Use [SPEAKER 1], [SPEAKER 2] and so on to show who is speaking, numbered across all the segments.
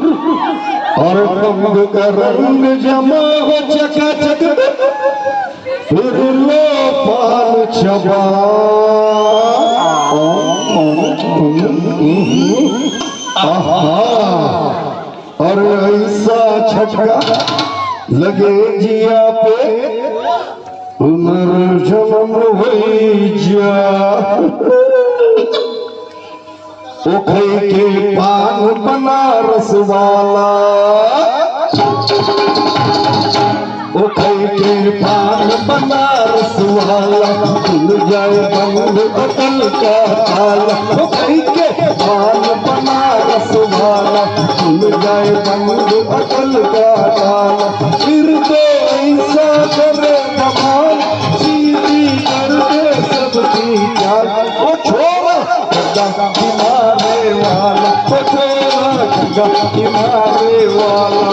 [SPEAKER 1] और रंग का रंग जमा हो चकाचक, फिर लो पान चबा। और ऐसा छटका लगे जिया पे, पुनर्जन्म हुई जा। ओखई के पान बनारस वाला, ओखई के पान बनारस वाला, खुल जाए बंद अकल का ताला। ओखई के पान बनारस वाला, खुल जाए बंद अकल का ताला। फिर तो ऐसा करे धमाल, सीधी कर दे सबकी चाल। ओ छोरा गंगा किनारे वाला, ओ छोरा गंगा किनारे वाला,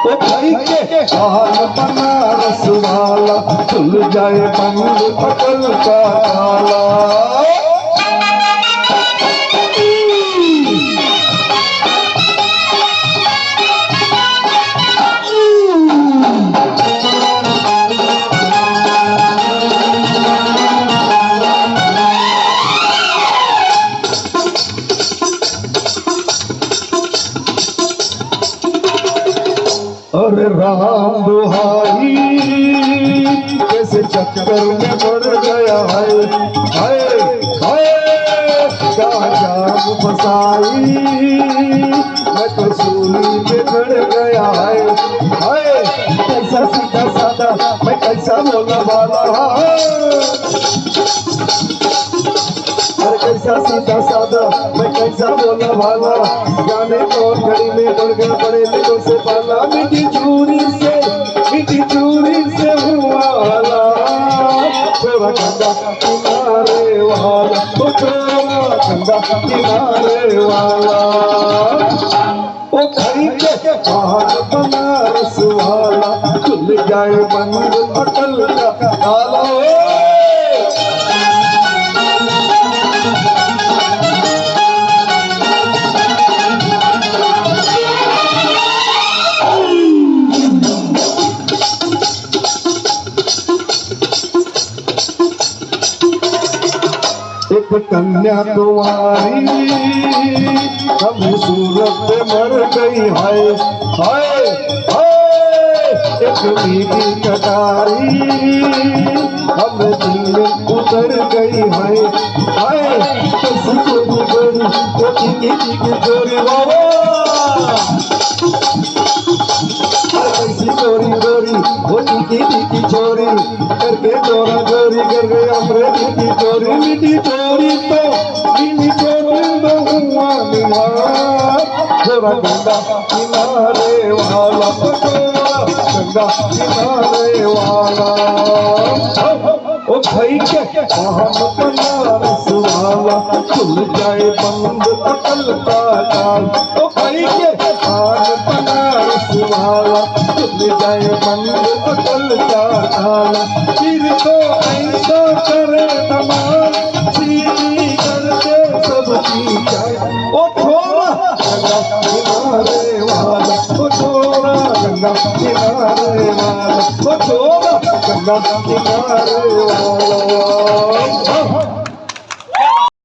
[SPEAKER 1] ओ भाई के हाल बनारस वाला, खुल जाए बंद अकल का ताला। अरे राम दुहाई कैसे चक्कर में पड़ गया है, हाय हाय क्या जाम फसाई, मैं तो सूली पे चढ़ गया है। हाय कैसा सीधा साधा मैं कैसा बोलने वाला, अरे कैसा सीधा साधा मैं कैसा बोलने वाला। जाने कौन घड़ी में बढ़ गया बड़े दिलों से पाला, मीठी चूरी से हुआ वाला। छोरा गंगा किनारे वाला, ओ छोरा गंगा किनारे वाला, ओ खरी के पान बनारस वाला, खुल जाए बंद अकल का ताला। एक कन्या कुमारी हम सूरत पे मर गई है, हाय हाय एक बीबी कटारी हम दिल में उतर गई है। हाय कैसी गोरी गोरी कोठी की गोरी बाबा, कैसी गोरी गोरी कोठी की छोरी, करके चोरा चोरी कर गए अमृत की चोरी। मीठी चोरी तो मीठी चोरी तो हुआ निहार। छोरा गंगा किनारे वाला, छोरा गंगा किनारे वाला, ओ भाई के पान बनारस वाला, खुल जाए बंद अकल का ताल। ओ भाई के पान बनारस वाला, खुल जाए बंद अकल का ताला। फिर तो ऐसा करे धमाल, सीधी कर दे सबकी चाल। ओ छोरा गंगा किनारे वाला, ओ छोरा गंगा किनारे वाला, ओ छोरा गंगा किनारे वाला।